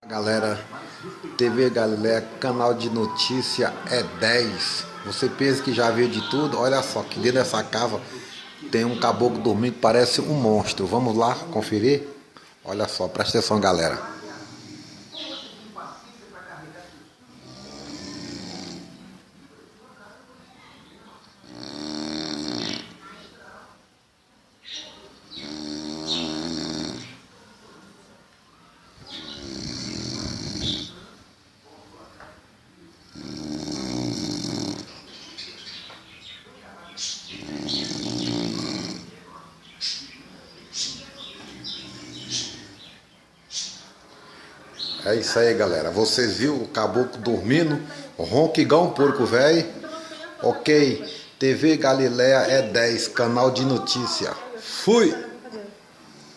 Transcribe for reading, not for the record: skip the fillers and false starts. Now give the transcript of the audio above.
Galera, TV Galileia, canal de notícia é 10. Você pensa que já viu de tudo? Olha só, que dentro dessa casa tem um caboclo dormindo que parece um monstro. Vamos lá conferir? Olha só, presta atenção, galera. É isso aí, galera. Vocês viram o caboclo dormindo, ronca igual um porco velho? Ok, TV Galileia é 10, canal de notícia. Fui!